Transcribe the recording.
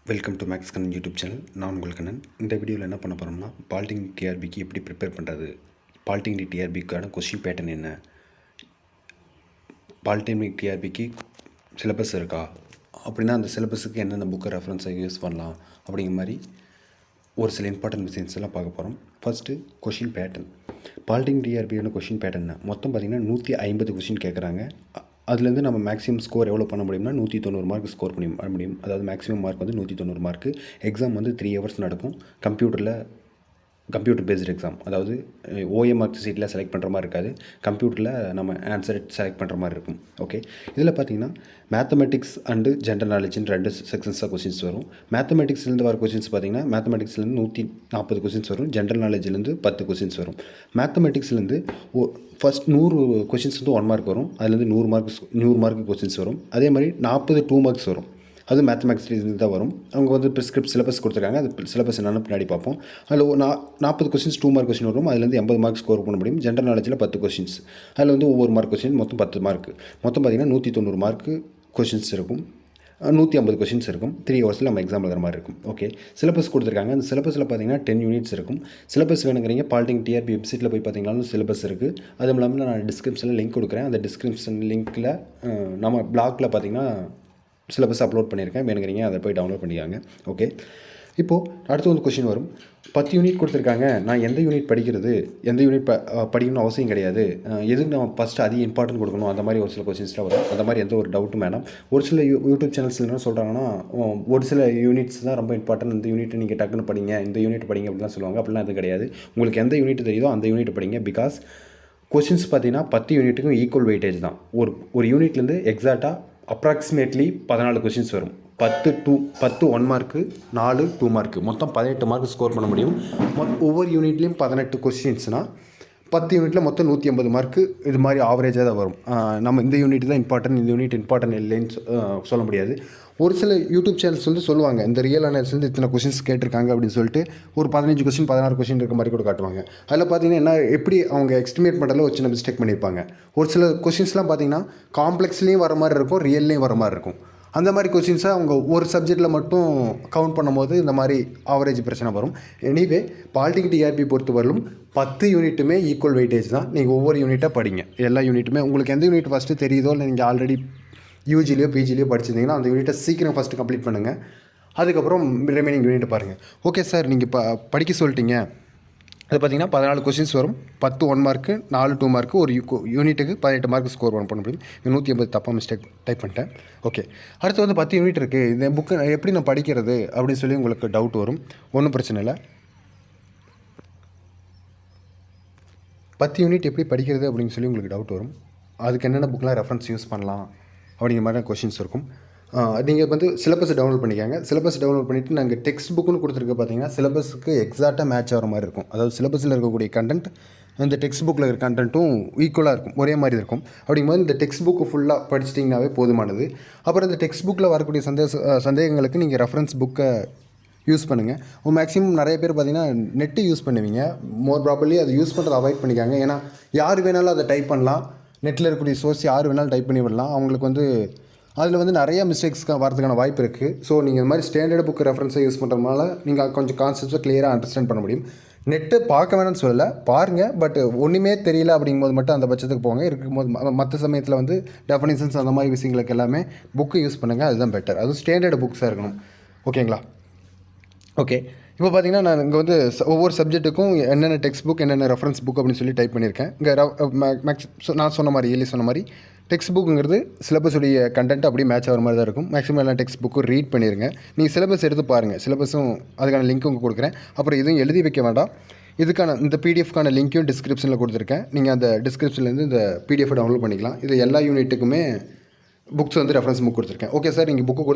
Welcome to Max Kannan YouTube channel. நான் உங்கள் கண்ணன். இந்த வீடியோவில் என்ன பண்ண போகிறோம்னா, பாலிடெக்னிக் டிஆர்பிக்கு எப்படி ப்ரிப்பேர் பண்ணுறது, பாலிடெக்னிக் டிஆர்பிக்கான கொஸ்டின் பேட்டர்ன் என்ன, பாலிடெக்னிக் டிஆர்பிக்கு சிலபஸ் இருக்கா, அப்படின்னா அந்த சிலபஸுக்கு என்னென்ன புக்கை ரெஃபரன்ஸாக யூஸ் பண்ணலாம் அப்படிங்கிற மாதிரி ஒரு சில இம்பார்ட்டன்ட் விஷயம்ஸ் எல்லாம் பார்க்க போகிறோம். First question pattern. பாலிடெக்னிக் டிஆர்பியோட கொஷின் பேட்டர்ன் மொத்தம் பார்த்திங்கன்னா 150 கொஷின் கேட்குறாங்க. அதுலேருந்து நம்ம மேக்ஸிமம் ஸ்கோர் எவ்வளோ பண்ண முடியும்னா 190 மார்க் ஸ்கோர் பண்ண முடியும். அதாவது மேக்ஸிமம் மார்க் வந்து 190 மார்க்கு. எக்ஸாம் வந்து 3 ஹவர்ஸ் நடக்கும். Computer based exam. அதாவது ஓஎம்ஆர் சீட்டில் செலக்ட் பண்ணுற மாதிரி இருக்காது. கம்ப்யூட்டரில் நம்ம ஆன்சர் செலக்ட் பண்ணுற மாதிரி இருக்கும். ஓகே, இதில் பார்த்தீங்கன்னா மேத்தமெட்டிக்ஸ் அண்டு ஜென்ரல் நாலேஜின்னு 2 செக்ஷன்ஸாக கொஸ்டின்ஸ் வரும். மேத்தமெட்டிக்ஸ்லேருந்து வர கொஸ்டின்ஸ் பார்த்தீங்கன்னா மேத்தமெட்டிக்ஸ்லேருந்து 140 கொஸ்டின்ஸ் வரும். ஜென்ரல் நாலேஜ்லேருந்து 10 கொஸ்டின்ஸ் வரும். மேத்தமெட்டிக்ஸ்லேருந்து ஃபஸ்ட் 100 கொஸ்டின்ஸ் வந்து 1 மார்க் வரும். அதுலேருந்து 100 மார்க் கொஸ்டின்ஸ் வரும். அதே மாதிரி 40 2 மார்க்ஸ் வரும். அது மேத்தமெட்டிக்ஸ்லேருந்து தான் வரும். அவங்க வந்து ப்ரிஸ்கிரிப்ட் சிலபஸ் கொடுத்துருக்காங்க. அது சிலபஸ் என்னென்னு பின்னாடி பார்ப்போம். அதில் 40 கொஸ்டின்ஸ் 2 மார்க் கொஸ்டின் வரும். அதுலேருந்து 80 மார்க் ஸ்கோர் பண்ண முடியும். ஜென்ரல் நாலேஜில் 10 கொஸ்டின்ஸ். அதில் வந்து ஒவ்வொரு மார்க் கொஸ்டின் மொத்தம் 10 மார்க். மொத்தம் பார்த்திங்கன்னா 190 மார்க்கு கொஸ்டின்ஸ் இருக்கும். 150 கொஸ்டின்ஸ் இருக்கும். 3 ஹவர்ஸில் நம்ம எக்ஸாம் எழுதுற மாதிரி இருக்கும். ஓகே, சிலபஸ் கொடுத்துருக்காங்க. அந்த சிலபஸில் பார்த்தீங்கன்னா 10 யூனிட்ஸ் இருக்கும். சிலபஸ் வேணுங்கிறீங்க பாலிடெக்னிக் டிஆர்பி வெப்சைட்டில் போய் பார்த்தீங்கன்னாலும் சிலபஸ் இருக்குது. அதுவும் இல்லாமல் நான் டிஸ்கிரிப்ஷனில் லிங்க் கொடுக்குறேன். அந்த டிஸ்கிரிப்ஷன் லிங்க்கில் நம்ம பிளாகில் பார்த்தீங்கன்னா சிலபஸ் அப்லோட் பண்ணியிருக்கேன். வேணுங்கிறீங்க அதை போய் டவுன்லோட் பண்ணிக்காங்க. ஓகே, இப்போது அடுத்து வந்து கொஷின் வரும். 10 யூனிட் கொடுத்துருக்காங்க. நான் எந்த யூனிட் படிக்கிறது, எந்த யூனிட் படிக்கணும்னு அவசியம் கிடையாது, எதுக்கு நான் ஃபஸ்ட்டு அதிக இம்பார்ட்டன்ட் கொடுக்கணும், அந்த மாதிரி ஒரு சில கொஸ்டின்ஸ்லாம் வரும். அந்த மாதிரி எந்த ஒரு டவுட்டும் வேணாம். ஒரு சில யூடியூப் சேனல்ஸ் என்ன சொல்கிறாங்கன்னா, ஒரு சில யூனிட்ஸ் தான் ரொம்ப இம்பார்ட்டன்ட், இந்த யூனிட் நீங்கள் டக்குன்னு படிங்க, இந்த யூனிட் படிங்க அப்படிலாம் சொல்லுவாங்க. அப்படிலாம் அது கிடையாது. உங்களுக்கு எந்த யூனிட் தெரியுதோ அந்த யூனிட் படிங்க. பிகாஸ் கொஸ்டின்ஸ் பார்த்தீங்கன்னா 10 யூனிட்டுக்கும் ஈக்குவல் வெயிட்டேஜ் தான். ஒரு யூனிட்லேருந்து எக்ஸாக்டாக அப்ராக்சிமேட்லி 14 கொஸ்டின்ஸ் வரும். 10 1 மார்க்கு, 4 2 மார்க்கு, மொத்தம் 18 மார்க் ஸ்கோர் பண்ண முடியும். ஒவ்வொரு யூனிட்லேயும் 18 கொஸ்டின்ஸ்னால் 10 யூனிட்டில் மொத்தம் 180 மார்க்கு. இது மாதிரி ஆவரேஜாக தான் வரும். நம்ம இந்த யூனிட் தான் இம்பார்ட்டன்ட், இந்த யூனிட் இம்பார்ட்டன்ட் இல்லைன்னு சொல்ல முடியாது. ஒரு சில யூடியூப் சேனல்ஸ் வந்து சொல்லுவாங்க, இந்த ரியல் அனாலிசிஸ் இத்தனை கொஸ்டின்ஸ் கேட்டிருக்காங்க அப்படின்னு சொல்லிட்டு ஒரு 15 கொஸ்டின் 16 கொஸ்டின் இருக்க மாதிரி கூட காட்டுவாங்க. அதில் பார்த்தீங்கன்னா என்ன எப்படி அவங்க எஸ்டிமேட் பண்ணுறதுல ஒரு சின்ன மிஸ்டேக் பண்ணியிருப்பாங்க. ஒரு சில கொஸ்டின்ஸ்லாம் பார்த்தீங்கன்னா காம்ப்ளெக்ஸ்லேயும் வர மாதிரி இருக்கும், ரியல்லையும் வர மாதிரி இருக்கும். அந்த மாதிரி கொஸ்டின்ஸை அவங்க ஒரு சப்ஜெக்டில் மட்டும் கவுண்ட் பண்ணும்போது இந்த மாதிரி ஆவரேஜ் பிரச்சனை வரும். எனிவே பாலிடெக்னிக் டிஆர்பி பொறுத்தவரையிலும் 10 யூனிட்டுமே ஈக்குவல் வெயிட்டேஜ் தான். நீங்கள் ஒவ்வொரு யூனிட்டாக படிங்க. எல்லா யூனிட்டுமே உங்களுக்கு எந்த யூனிட் ஃபஸ்ட்டு தெரியுதோ, இல்லை நீங்கள் ஆல்ரெடி யூஜிலையோ பிஜிலையோ படிச்சிருந்தீங்கன்னா அந்த யூனிட்டை சீக்கிரம் ஃபஸ்ட்டு கம்ப்ளீட் பண்ணுங்கள். அதுக்கப்புறம் ரிமைனிங் யூனிட்டை பாருங்கள். ஓகே சார், நீங்கள் படிக்க சொல்லிட்டீங்க. அது பார்த்திங்கன்னா 14 கொஸ்டின்ஸ் வரும். 10 1 மார்க்கு, 4 2 மார்க்கு. ஒரு யூனிட்டுக்கு 18 மார்க் ஸ்கோர் பண்ண முடியும். 180 தப்பாக மிஸ்டேக் டைப் பண்ணிட்டேன். ஓகே, அடுத்து வந்து 10 யூனிட் இருக்குது. இந்த புக்கு எப்படி நான் படிக்கிறது அப்படின்னு சொல்லி உங்களுக்கு டவுட் வரும். ஒன்றும் பிரச்சனை இல்லை. 10 யூனிட் எப்படி படிக்கிறது அப்படின்னு சொல்லி உங்களுக்கு டவுட் வரும். அதுக்கு என்னென்ன புக்கெலாம் ரெஃபரன்ஸ் யூஸ் பண்ணலாம் அப்படிங்கிற மாதிரி கொஷின்ஸ் இருக்கும். நீங்கள் வந்து சிலபஸ் டவுன்லோட் பண்ணிக்காங்க. சிலபஸ் டவுன்லோட் பண்ணிவிட்டு நாங்கள் டெக்ஸ்ட் புக்குன்னு கொடுத்துருக்க பார்த்தீங்கன்னா சிலபஸுக்கு எக்ஸாக்டாக மேட்ச் ஆகிற மாதிரி இருக்கும். அதாவது சிலபஸில் இருக்கக்கூடிய கண்டென்ட் இந்த டெக்ஸ்ட் புக்கில் இருக்கிற கண்டென்ட்டும் ஈக்குவலாக இருக்கும், ஒரே மாதிரி இருக்கும். அப்படிங்கும்போது இந்த டெக்ஸ்ட் புக்கு ஃபுல்லாக படிச்சிட்டிங்கனாவே போதுமானது. அப்புறம் இந்த டெக்ஸ்ட் புக்கில் வரக்கூடிய சந்தேகங்களுக்கு நீங்கள் ரெஃபரன்ஸ் புக்கை யூஸ் பண்ணுங்கள். மேக்ஸிமம் நிறைய பேர் பார்த்திங்கன்னா நெட்டு யூஸ் பண்ணுவீங்க. மோர் ப்ராபர்லி அதை யூஸ் பண்ணுறதை அவாய்ட் பண்ணிக்காங்க. ஏன்னா யார் வேணாலும் அதை டைப் பண்ணலாம். நெட்டில் இருக்கக்கூடிய சோர்ஸ் யார் வேணாலும் டைப் பண்ணி விடலாம். அவங்களுக்கு வந்து அதில் வந்து நிறைய மிஸ்டேக்ஸ் வரதுக்கான வாய்ப்பு இருக்குது. ஸோ நீங்கள் இந்த மாதிரி ஸ்டாண்டர்ட் புக் ரெஃபரன்ஸை யூஸ் பண்ணுறதுனால நீங்கள் கொஞ்சம் கான்செப்ட்ஸை கிளியராக அண்டர்ஸ்டாண்ட் பண்ண முடியும். நெட்டு பார்க்க வேணும்னு சொல்லலை, பாருங்கள். பட் ஒன்றுமே தெரியல அப்படிங்கும்போது மட்டும் அந்த பட்சத்துக்கு போங்க. இருக்கும்போது மற்ற சமயத்தில் வந்து டெஃபினிஷன்ஸ் அந்த மாதிரி விஷயங்களுக்கு எல்லாமே புக்கு யூஸ் பண்ணுங்கள். அதுதான் பெட்டர். அதுவும் ஸ்டாண்டர்ட் புக்ஸாக இருக்கணும். ஓகேங்களா? ஓகே, இப்போ பார்த்தீங்கன்னா நான் இங்கே வந்து ஒவ்வொரு சப்ஜெக்ட்டுக்கும் என்னென்ன டெக்ஸ்ட் புக், என்னென்ன ரெஃபரன்ஸ் புக் அப்படின்னு சொல்லி டைப் பண்ணியிருக்கேன். இங்கே நான் சொன்ன மாதிரி டெக்ஸ்ட் புக்குங்கிறது சிலபஸுடைய கண்டென்ட் அப்படியே மேட்ச் ஆகிற மாதிரி தான் இருக்கும். மேக்ஸிமம் எல்லாம் டெக்ஸ்ட் புக்கும் ரீட் பண்ணிடுங்க. நீங்கள் சிலபஸ் எடுத்து பாருங்கள். சிலபஸும் அதுக்கான லிங்க்கும் உங்களுக்கு கொடுக்குறேன். அப்புறம் இதுவும் எழுதி வைக்க வேண்டாம். இதுக்கான இந்த பிடிஎஃப்கான லிங்க்கையும் டிஸ்கிரிப்ஷனில் கொடுத்துருக்கேன். நீங்கள் அந்த டிஸ்கிரிப்ஷன்லேருந்து இந்த பிடிஎஃப் டவுன்லோட் பண்ணிக்கலாம். இது எல்லா யூனிட்டுக்குமே புக்ஸ் வந்து ரெஃபரன்ஸ் புக் கொடுத்துருக்கேன். ஓகே சார், நீங்கள் புக்கு